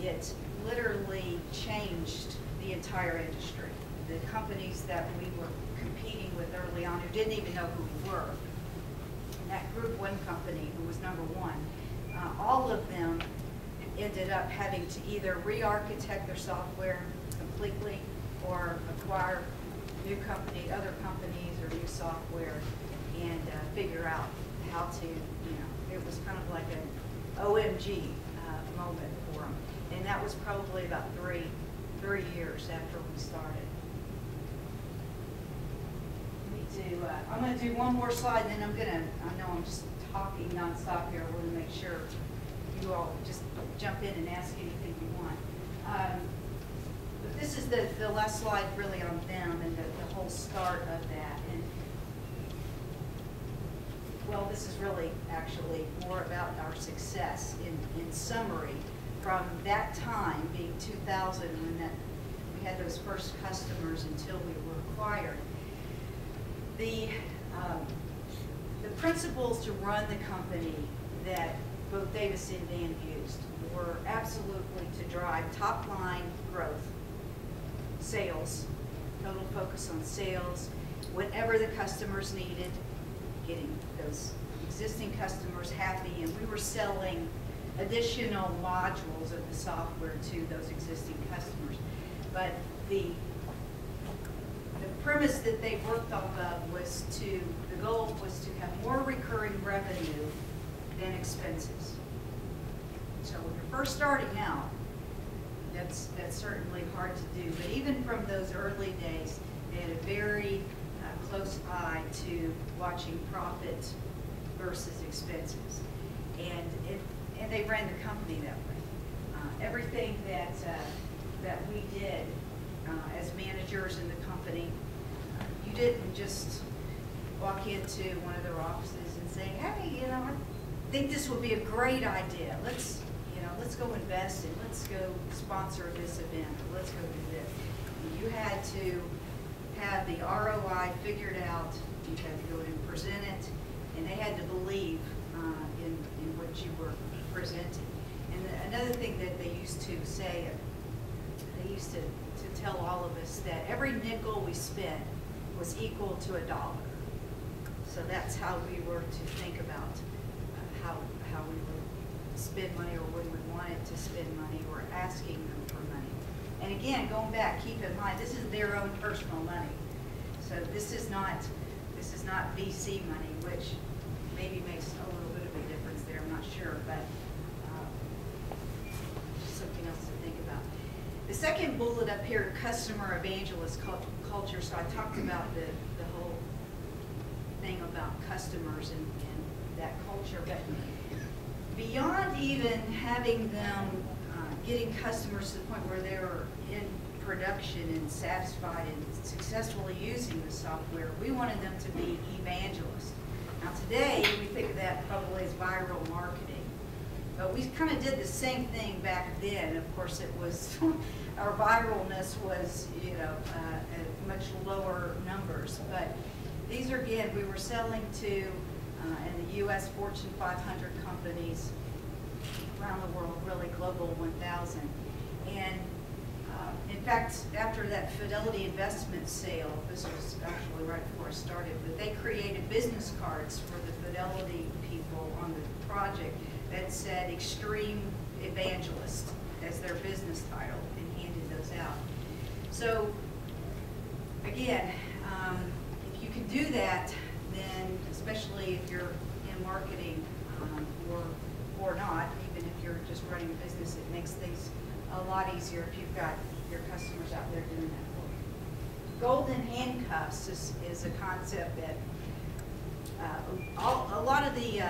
it literally changed the entire industry. The companies that we were competing with early on who didn't even know who we were, and that Group 1 company who was number 1, all of them ended up having to either re-architect their software completely or acquire new company, other companies or new software, and figure out how to, it was kind of like an OMG moment for them. And that was probably about 3 years after we started. I'm going to do one more slide, and then I know I'm just talking nonstop here. I want to make sure you all just jump in and ask anything you want. But this is the last slide really on them and the whole start of that. And well, this is really actually more about our success in summary from that time being 2000 when we had those first customers until we were acquired. The principles to run the company that both Davis and Dan used were absolutely to drive top line growth, sales, total focus on sales, whatever the customers needed, getting those existing customers happy, and we were selling additional modules of the software to those existing customers. But the premise that they worked off of was the goal was to have more recurring revenue than expenses. So when you're first starting out, that's certainly hard to do. But even from those early days, they had a very close eye to watching profit versus expenses, and they ran the company that way. Everything that we did as managers in the company, you didn't just walk into one of their offices and say, hey, I think this would be a great idea. Let's go invest and let's go sponsor this event. Or let's go do this. You had to have the ROI figured out. You had to go and present it, and they had to believe in what you were presenting. And another thing that they used to say, they used to tell all of us that every nickel we spent was equal to $1. So that's how we were to think about how we would spend money, or when we wanted to spend money, or asking them for money. And again, going back, keep in mind, this is their own personal money. So this is not VC money, which maybe makes a little bit of a difference there, I'm not sure, but something else to think about. The second bullet up here, customer evangelist culture. So I talked about the whole thing about customers and that culture, but beyond even having them getting customers to the point where they were in production and satisfied and successfully using the software, we wanted them to be evangelists. Now today, we think of that probably as viral marketing, but we kind of did the same thing back then. Of course, it was, our viralness was, at much lower numbers, but these are, again, we were selling to, in the U.S. Fortune 500 companies around the world, really global 1,000. And in fact, after that Fidelity investment sale, this was actually right before I started, but they created business cards for the Fidelity people on the project that said Extreme Evangelist as their business title, and handed those out. So again, if you can do that, then especially if you're in marketing or not, even if you're just running a business, it makes things a lot easier if you've got your customers out there doing that for you. Golden handcuffs is a concept that a lot of the,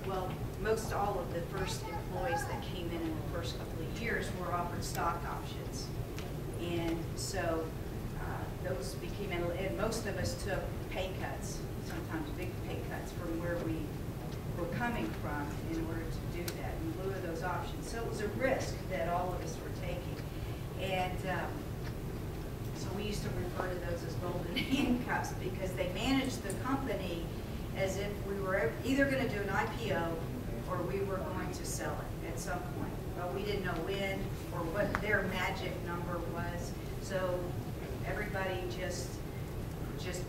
well, most all of the first employees that came in the first couple of years were offered stock options. And so those became, and most of us took pay cuts, sometimes big pay cuts from where we were coming from in order to do that in lieu of those options. So it was a risk that all of us were taking. And so we used to refer to those as golden handcuffs because they managed the company as if we were either going to do an IPO or we were going to sell it at some point. But we didn't know when or what their magic number was. So everybody just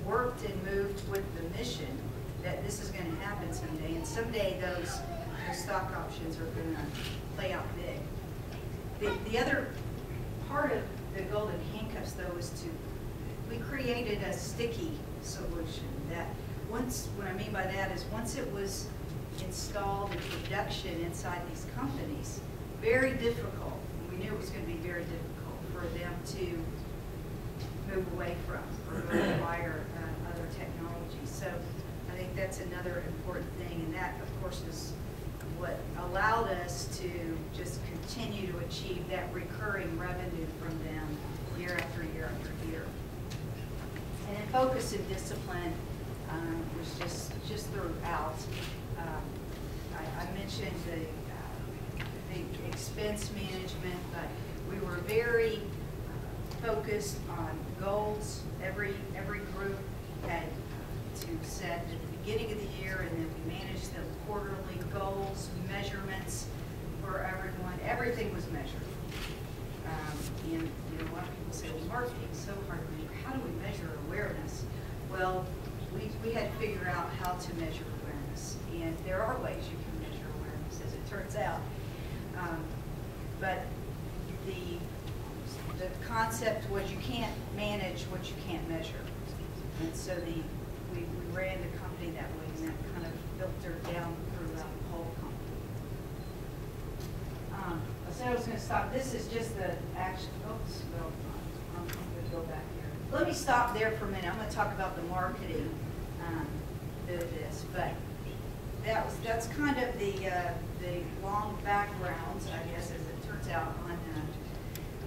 worked and moved with the mission that this is going to happen someday. And someday those stock options are going to play out big. The other part of the golden handcuffs, though, is we created a sticky solution that once, what I mean by that is once it was installed in production inside these companies, very difficult, we knew it was going to be very difficult for them to move away from or acquire other technologies. So I think that's another important thing, and that, of course, is what allowed us to just continue to achieve that recurring revenue from them year after year after year. And then focus and discipline was just throughout. I mentioned the expense management, but we were very focused on goals. Every group had to set at the beginning of the year, and then we managed the quarterly goals, measurements for everyone. Everything was measured. And a lot of people say, well, marketing is so hard to measure. How do we measure awareness? Well, we had to figure out how to measure awareness. And there are ways you can measure awareness, as it turns out. But the concept was you can't manage what you can't measure. And so we ran the company that way, and that kind of filtered down throughout the whole company. I said I was going to stop. This is just the action. Oops, no, I'm going to go back here. Let me stop there for a minute. I'm going to talk about the marketing bit of this, but that's kind of the long backgrounds, I guess, as it turns out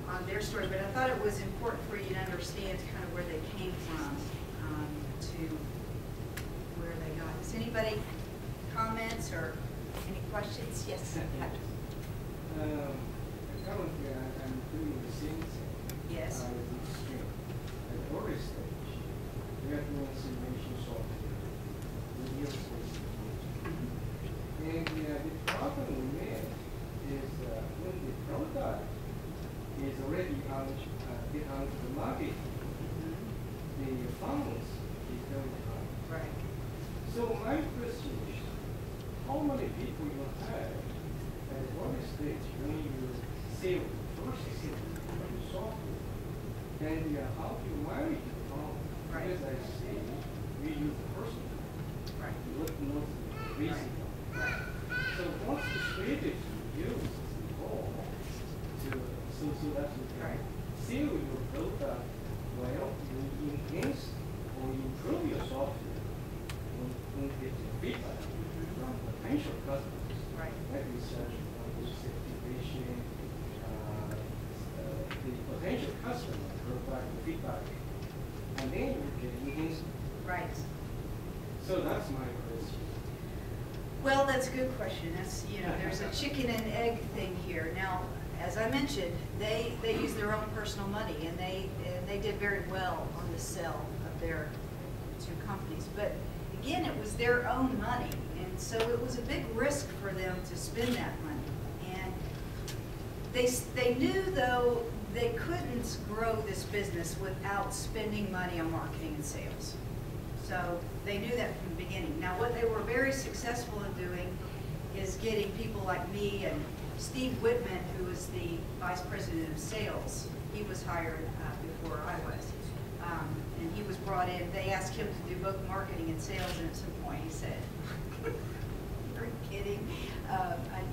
on their story. But I thought it was important for you to understand kind of where they came from to where they got. Does anybody comments or any questions? Yes. Currently, I'm doing the same thing. Yes. With Exstream. At the early stage, we are doing simulation software with real space technology. And the problem we made is when the product is already get onto the market, the funds is very high. Right. So my question is, how many people you have at the early stage when you sell first sale of the software, then how do you manage the problem? Right. Because I see we use the person. Right. You look not the reason. Right. So what's the strategy you use so that you can Right. sell your product well, you enhance or improve your software when you get feedback from potential customers. Right. Like research, activation, the potential customer provide the feedback, and then you can enhance it. Right. So that's my question. Well, that's a good question. That's, there's a chicken and egg thing here. Now, as I mentioned, they use their own personal money, and they did very well on the sale of their two companies. But again, it was their own money, and so it was a big risk for them to spend that money. And they knew, though, they couldn't grow this business without spending money on marketing and sales. So they knew that from the beginning. Now, what they were very successful in doing is getting people like me and Steve Whitman, who was the vice president of sales. He was hired before I was. And he was brought in. They asked him to do both marketing and sales, and at some point he said, "Are you kidding?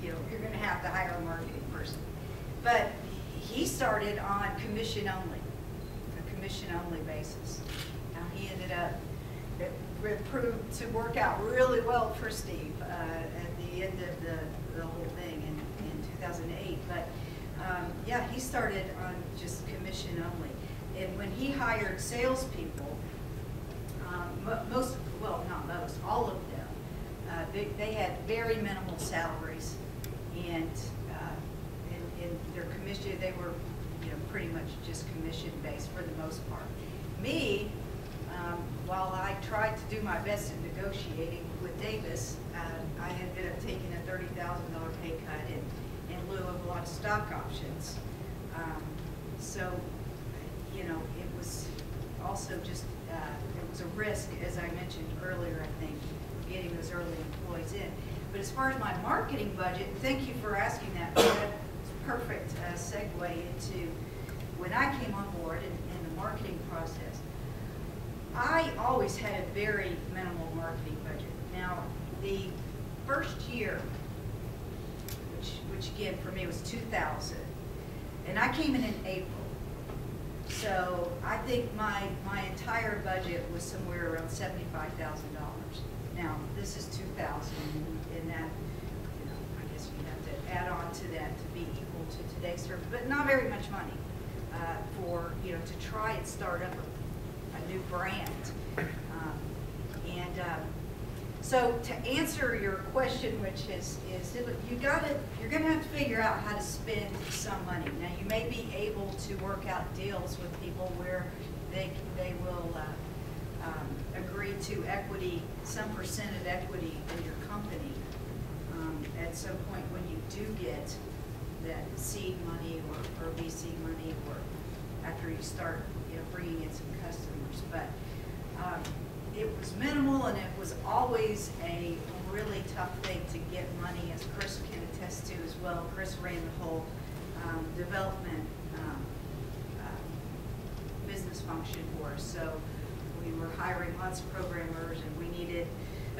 You're going to have to hire a marketing person." But he started on commission only, a commission only basis. Now he ended up, it proved to work out really well for Steve at the end of the whole thing in 2008. But yeah, he started on just commission only. And when he hired salespeople, not most, all of them, they had very minimal salaries, and in their commission, they were pretty much just commission based for the most part. Me, while I tried to do my best in negotiating with Davis, I ended up taking a $30,000 pay cut in lieu of a lot of stock options. So, you know, it was also just, it was a risk, as I mentioned earlier, I think, getting those early employees in. But as far as my marketing budget, thank you for asking that. That's a perfect segue into when I came on board in the marketing process. I always had a very minimal marketing budget. Now, the first year, which again for me was 2000, and I came in April. So I think my entire budget was somewhere around $75,000. Now, this is 2000, and that, you know, I guess you have to add on to that to be equal to today's service, but not very much money for, you know, to try and start up a new brand. So to answer your question, which is you're going to have to figure out how to spend some money. Now, you may be able to work out deals with people where they will agree to equity, some percent of equity in your company at some point when you do get that seed money or VC money, or after you start, you know, bringing in some customers. But it was minimal, and it was always a really tough thing to get money, as Chris can attest to as well. Chris ran the whole development business function for us. So we were hiring lots of programmers, and we needed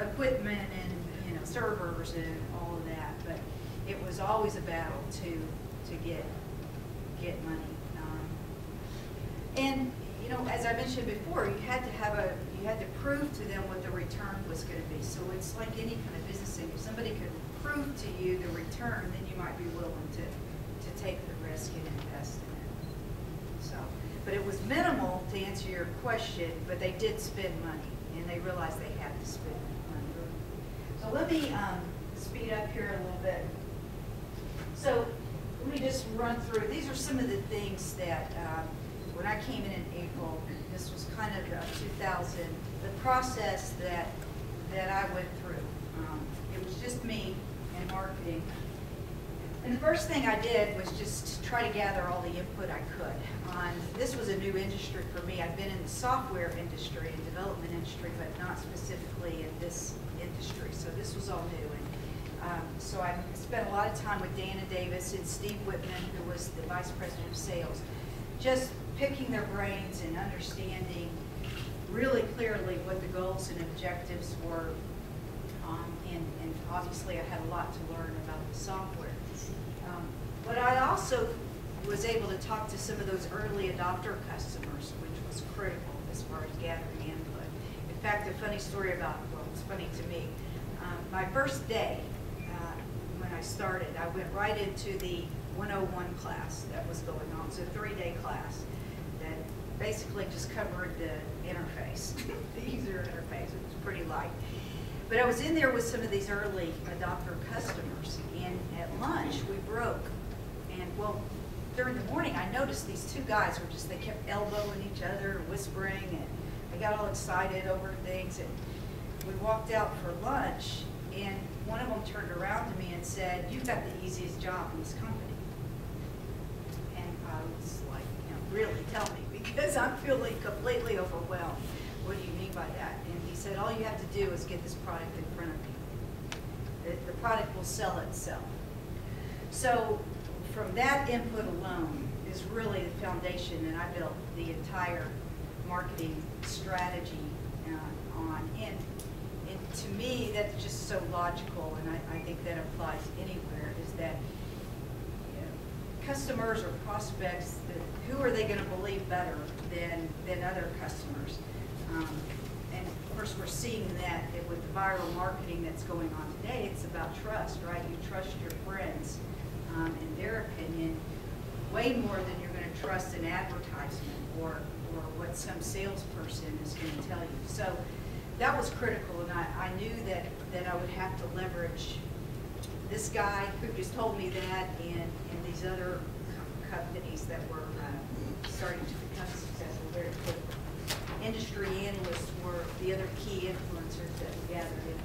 equipment and, you know, servers and all of that. But it was always a battle to get money. And you know, as I mentioned before, you had to prove to them what the return was going to be. So it's like any kind of business thing. If somebody could prove to you the return, then you might be willing to take the risk and invest in it. So, but it was minimal, to answer your question, but they did spend money, and they realized they had to spend money. So let me speed up here a little bit. So let me just run through. These are some of the things that when I came in April, this was kind of 2000, the process that I went through. It was just me and marketing. And the first thing I did was just try to gather all the input I could. This was a new industry for me. I've been in the software industry and development industry, but not specifically in this industry. So this was all new. And so I spent a lot of time with Dana Davis and Steve Whitman, who was the vice president of sales, just picking their brains and understanding really clearly what the goals and objectives were. And obviously I had a lot to learn about the software. But I also was able to talk to some of those early adopter customers, which was critical as far as gathering input. In fact, a funny story about, well, it's funny to me. My first day when I started, I went right into the 101 class that was going on. It's a 3-day class that basically just covered the interface, the user interface. It was pretty light. But I was in there with some of these early adopter customers, and at lunch we broke. And well, during the morning I noticed these two guys were just, they kept elbowing each other and whispering, and they got all excited over things. And we walked out for lunch, and one of them turned around to me and said, "You've got the easiest job in this company." And I was like, you know, really, tell me, because I'm feeling completely overwhelmed. What do you mean by that? And he said, all you have to do is get this product in front of people. The product will sell itself. So from that input alone is really the foundation that I built the entire marketing strategy on. And to me, that's just so logical, and I think that applies anywhere, is that, you know, customers or prospects, who are they going to believe better than other customers? And of course, we're seeing that with the viral marketing that's going on today. It's about trust, right? You trust your friends, in their opinion, way more than you're going to trust an advertisement or what some salesperson is going to tell you. So that was critical, and I knew that I would have to leverage this guy who just told me that, and these other companies that were starting to become successful very quickly. industry analysts were the other key influencers that we gathered in.